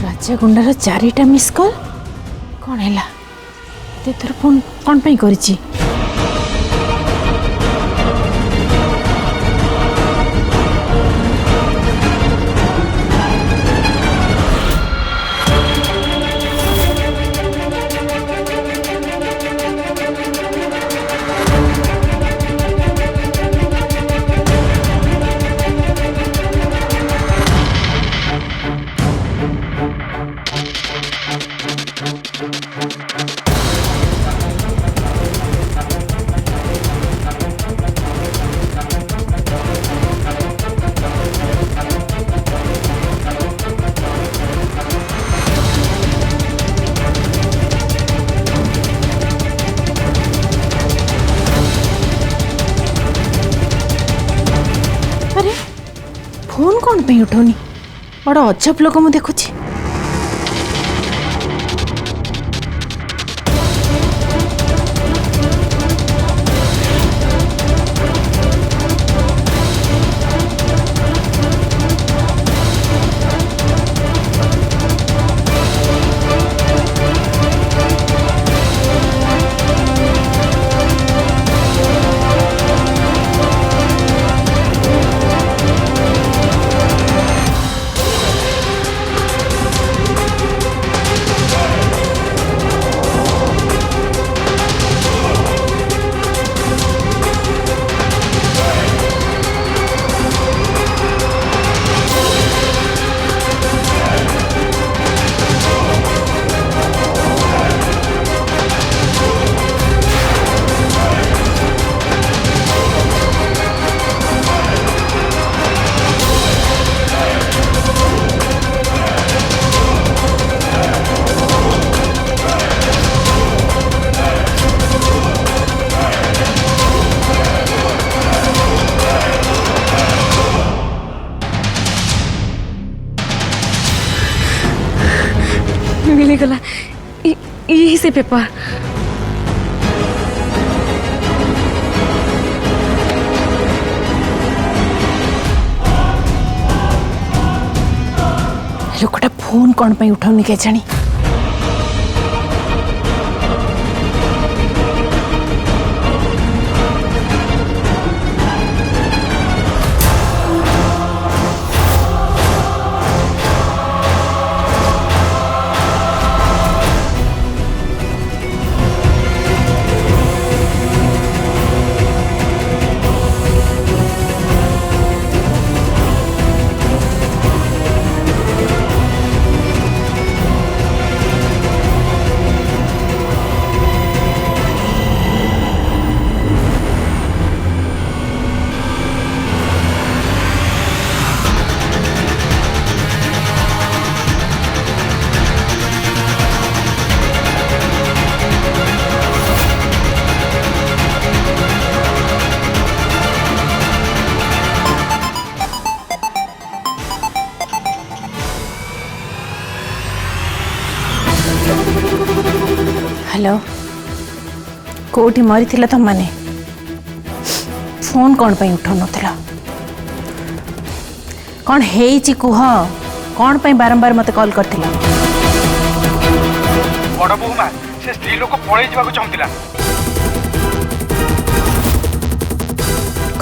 राजगुंडार चारिटा miss call कौन है तेर फोन कौन पे करिछि फोन कौन पे उठौनी बड़ा अजब लोक मु देखुची मिलीगला यही से पेपर लोकटा फोन कौन पे उठाउनी के जानी हेलो कोठी मरी थिला तो माने फोन कौन पे उठौ नथिला कौन हेची कुह कौन पे बारंबार मते कॉल करथिला बड़ बहुमा से स्त्री लोक पळै जीवा को चाहतिला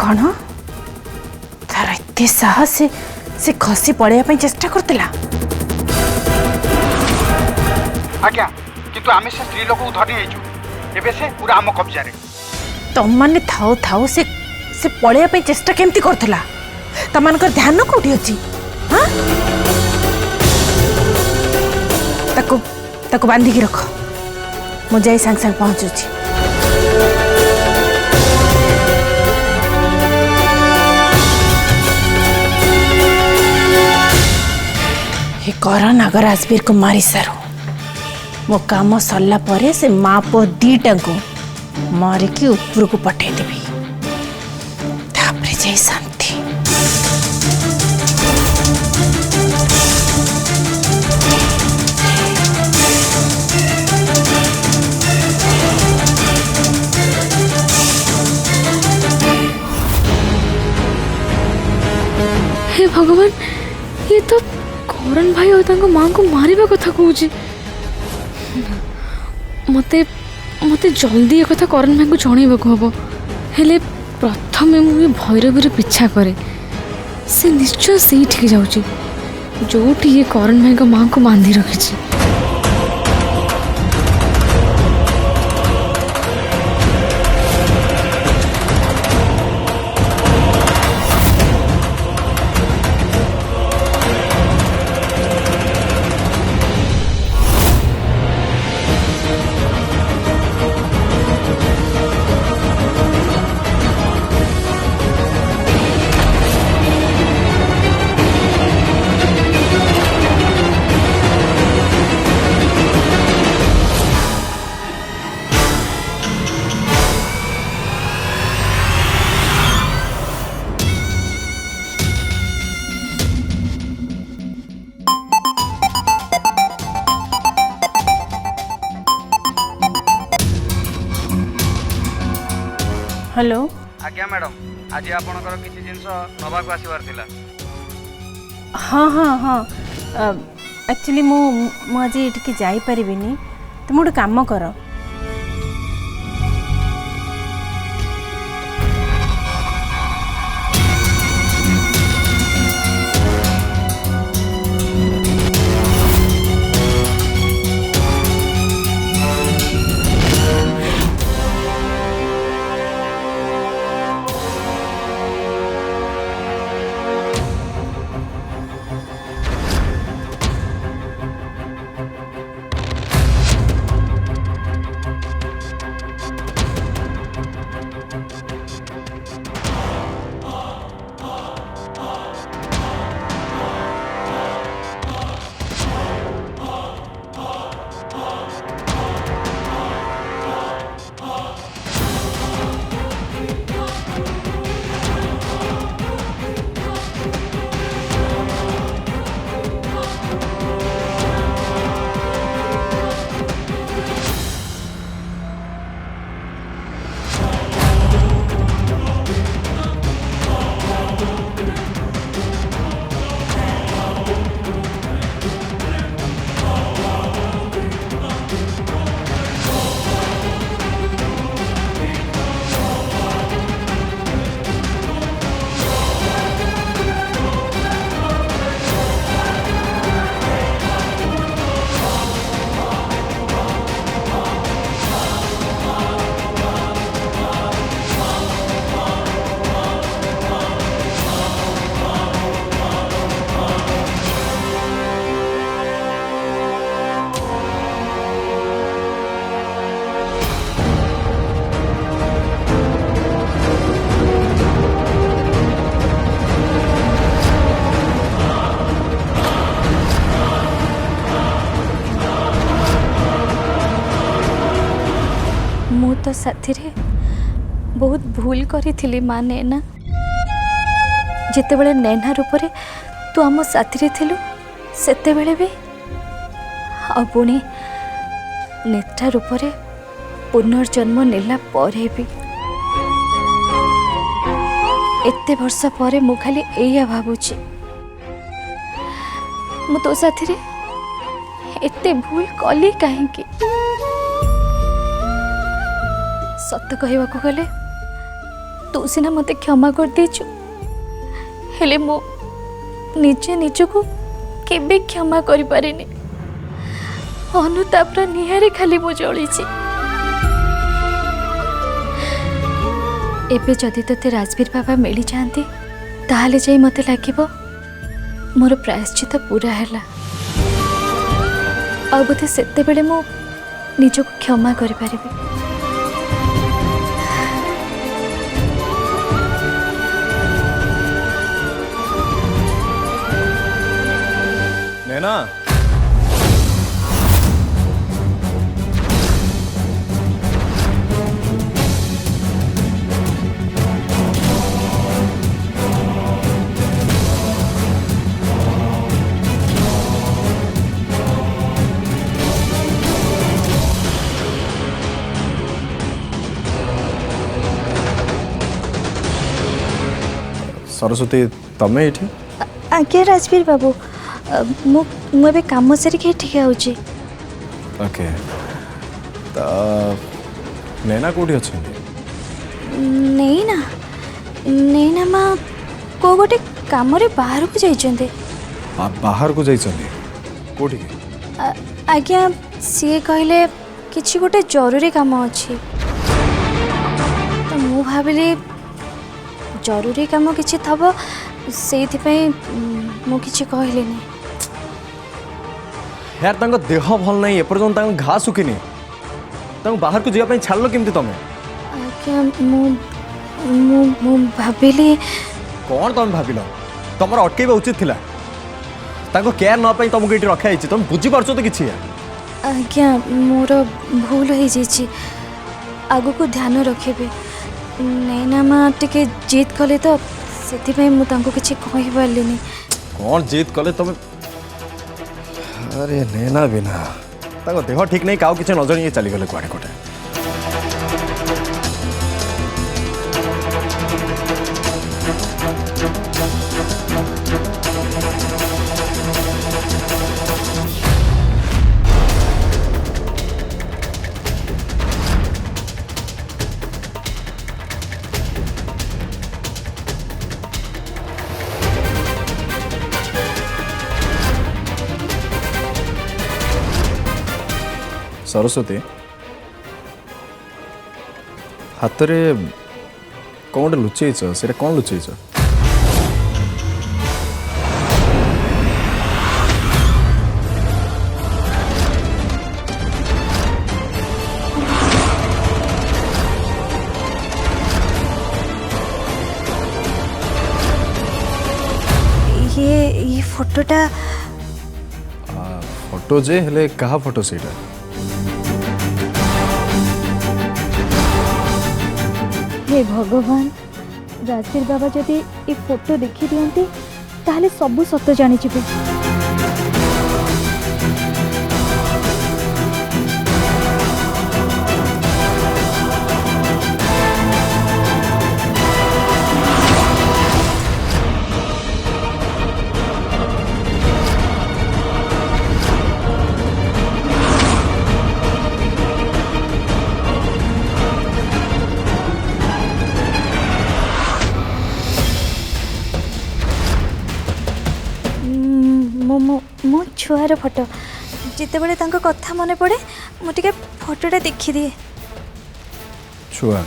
कौन तार इते साहस से खसी पळैया पे चेष्टा करथिला आज्ञा किंतु आमे से स्त्री लोक धरी हेजु एबे से पूरा आम कब्जा रे तम माने थाओ थाओ से पळैया पे चेष्टा केमती करथिला तमन कर ध्यान कोठी अछि हां ताको बांधी के रख मु जाई संग संग पहुंचू छी हे करन अगर राजवीर को मारी सारो मो काम सरला परे से माँ पो दीटा को मारिकी ऊपर को पठे देवी तापरे जाई शांति भगवान ये तो करण भाई और माँ को मारिबा कथा कहूची मते मते जल्दी ये कथा करण भाई को जणैबाक हबो हेले प्रथमे मु भैरवीर पिछा करे से निश्चय से ठीक जाऊची जोठी ये करण भाई को माँ को बांधी रखी। हेलो आज्ञा मैडम आज आपणकर किसी जिनस नबाक आसबार थिला। हाँ हाँ हाँ एक्चुअली मु आज ये जापरि तुम गोटे काम कर तो साथी रे बहुत भूल करी थी माँ नैना जिते बड़े नैना रूप रे तू आम साथी रे थिलु सेते बेले भी आ पुणी नेत्रा रूप रे पुनर्जन्म नेला परे भी एते वर्ष परे मु खाली एया भाबुची मु तो साथी रे एते भूल कली काहेकि सत कहवाक गले तू सीना मते क्षमा कर देचु हेले मो निजे निजको केबे क्षमा करि पारिनी अनुतापर निहारे खाली मो जळीची एबे जदि तते राजवीर बाबा मिली जाती ताहले जाई मते लागिबो मोर प्रायश्चित पूरा हैला आ बोधे सेते बेले मो निजको क्षमा करि पारिबी। नैना सरस्वती तमें ये आज्ञा राजवीर बाबू मुझे कम सारिक ठीक आउची ओके तो नैना कोठी अच्छी नहीं ना माँ को गोटे कम बाहर को जाइछन्ते बाहर को जाइछन्ते कोठी आज्ञा सी कहले किछि गोटे जरूरी काम अच्छी तो मु भाविली जरूरी काम किछि थबो सेइथिपई मु किछि कहलेनी यार तांको देह भल नहीं एपर्यंत तांको घा सुखिनी तांको बाहर को जाय छाड़ल केमती तमे आज्ञा मु भाविली कौन तुम भाविल तुम अटकैबा उचित थिला तांको केयर न पाई तुमको ये रखा है तुम बुझी पारछो तो किछि आज्ञा मोर भूल हो जाइए आगु को ध्यान रखेबे नैना माँ टिके जीत कले तो से मुझे किसी कही पार्लिनी कौन जीत कले तुम अरे नैना बिना तांको देह ठीक नहीं काउ किछि नजर ये चली गले कुआडे कोटे सरस्वती हाथ में कौन गोटे लुचेच से कौन लुचेच ये फोटोटा फोटो जे हेले कहा फोटो सेटा हे भगवान राजवीर बाबा जदि ये फोटो देखी दियंती ताहले सबु सत्य जानि जिबे मो छुआर फोटो जिते बड़े तांको कथा मने पड़े मुझे फोटोटा देखी दिए छुआ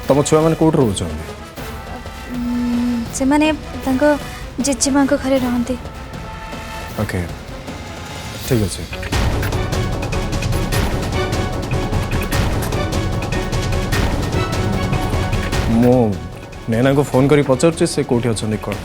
तुम छुआ मैंने कौट रोच से माने तांको जेजेमा को घरे रहंती ओके ठीक अच्छे मो नैना को फोन करी पचार से कौटी अच्छा कौन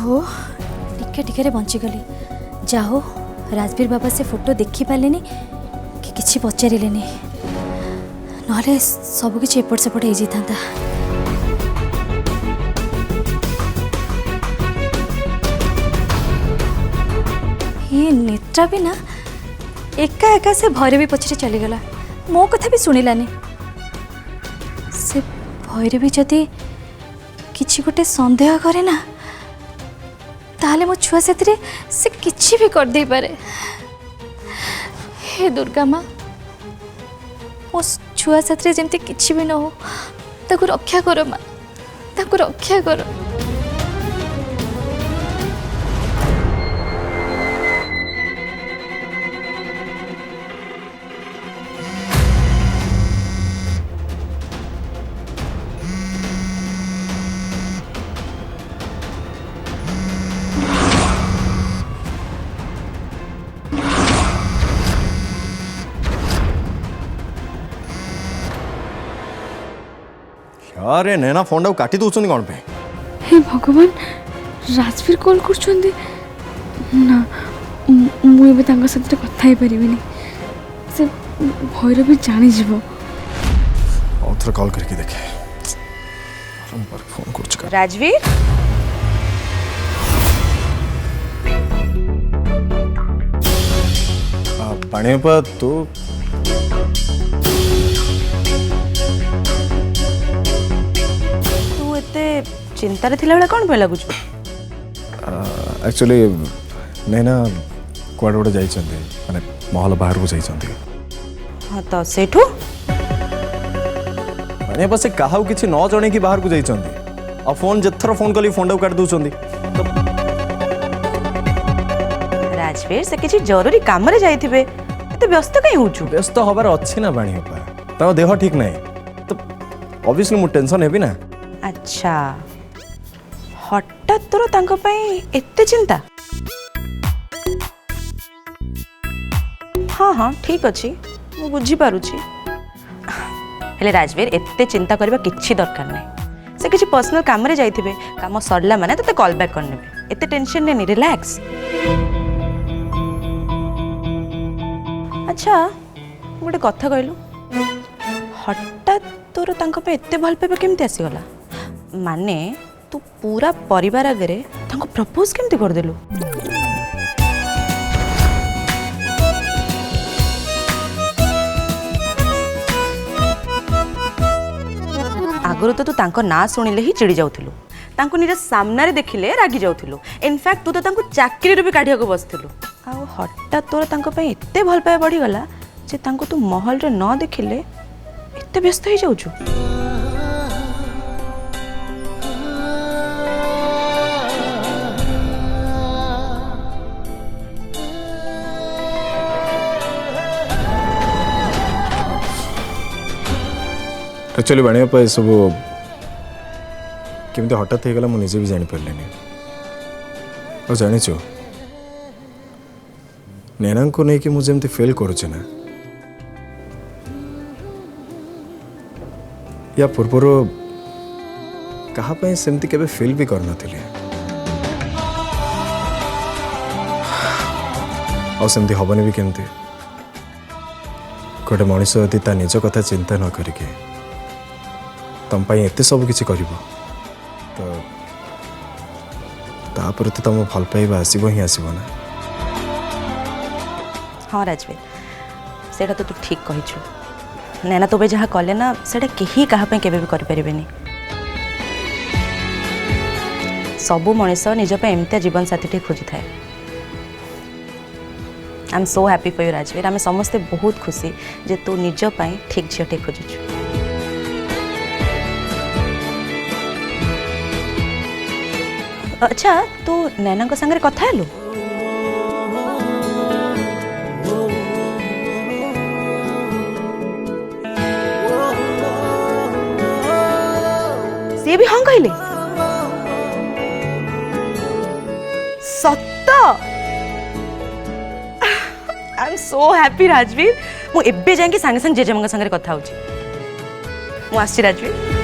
हो टिके टिके रे बंचीगली जाओ राजवीर बाबा से फोटो देखी पारेनि कि किसी पचारिलेनि नहले सब किछि एपट सेपट हो जाता ये नेत्रा भी ना एका एका से भैर भी पछरे चलीगला मो कथा भी शुणिलानी से भैर भी जदि किछि गोटे संदेह करे ना ताले मो छुआ से किछि भी कर दे पारे हे दुर्गा माँ मो छुआ साथी जमती किछि भी न हो ताकू रक्षा करो माँ ताकू रक्षा करो अरे नैना फोन काटी दौरान कौन पे हे भगवान राजवीर कॉल कर ना मुझे साथ कथा ही पारिनी से भैरव भी जानी जीव और थोड़ा कॉल करके देखे फोन कर राजवीर पानी पर तू तू एते चिंतार थिला बेला कौन पे लगुच एक्चुअली नैना कुआडे गोटे जाइछन्ती माने महल बाहर को जाइछन्ती हाँ तो सेठू माने बस काहाउ किछि न जणे कि बाहर को जाइछन्ती आ फोन जथर फोन कली फोन काट दूछन्ती राजवीर से किसी जरूरी काम रे जाइथिबे एते व्यस्त कहीं होचु व्यस्त हबार अच्छी ना बाणी होपा ताको देह ठीक नहीं तो ऑब्वियसली मु टेंशन हेबी ना अच्छा हठात तोर तांको पई एते चिंता हाँ हाँ ठीक अच्छी मु बुझी पारुची हेले राजवीर एते चिंता करबा किछि दरकार नहीं से किछि पर्सनल काम रे जाइथिबे काम सरला माने तते कॉल बैक करनेबे एते टेंशन ने रिलैक्स अच्छा गोटे कथा कहलु हठात तोर तांको पे एते भल पाइबा केमती आसीगला माने तू पूरा परिवार आगे तांको प्रपोज केमती कर देलु आगुरु तो तू तांको ना सुनिले ही चिड़ी जाउथिलु तांको निज सामना रे देखिले रागी जाउथिलु इनफैक्ट तू तो तांको चाकरी रे भी काढिया को बसथिलु आ हठात तोर तांको पे एते भल पाइबा बढ़ी गला जे तांको तू महल रे न देखिले एते व्यस्त हो जाउछु एक्चुअली बाणी पर सब केमती हठात हो गला मुझे भी जानी पारलेनी और जानिचु नैना को नहीं कि मुझे एमती फेल करुचे ना या पूर्वर कहा पे सेमती केबे फेल भी करना थिले और सेमती हबनी भी केमती गोटे मनीष यदि ता निज कथा चिंता न करके तुम एत सब किसी कर तो तुम भल पाइबा आसब ही आसब ना हाँ राजवीर सेटा तो तू ठीक कहिछु नैना तोबे जहाँ कले ना सेटा केही कहा पे केबे भी करि परिबेनी सबु मनीष निज पे एमतिया जीवन साथी टे खोजी थाए I am so happy for you Rajveer आम समस्ते बहुत खुशी जे तू निज पाई ठीक झील टे खोजुछु अच्छा तू नैना को संगे कथा हेलु सी भी हाँ कहले सत्त I am so happy Rajveer मु एबे जाके संगे संगे जेजेमा संगे कथा होची मु आसी राजवीर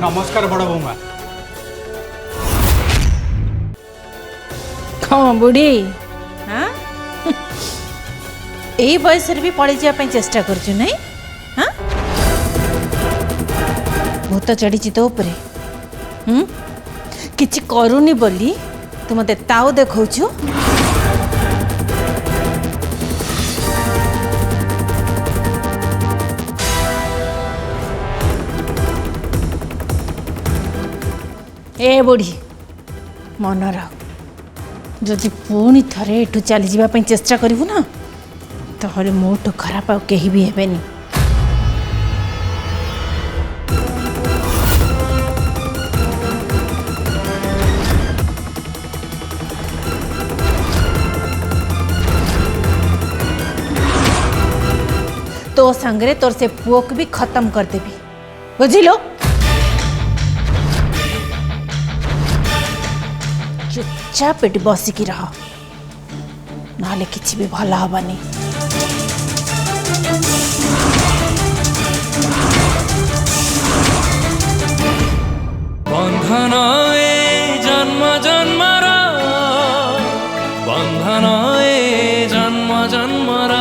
नमस्कार बड़ बौमा। कौन बुढ़ी हाँ यही बयस भी पड़े जावाई चेष्टा करछु नहीं हाँ भूत चढ़ी तो उपरे किछि करूनी बोली तू मते ताऊ देखौछु। ए बुढ़ी मन रख जदि पुणी थरे एठू चली जावाई चेष्टा करू ना तो मोटू खराब आ कहीं भी हेबेनी। तो संगरे तोर से पुओ को भी खत्म कर देवी बुझिलो। चुपचाप एटी बसिकी रह नाले किछि भी भला हबानी। बंधन ए जन्म जन्मर बंधन ए जन्म जन्मर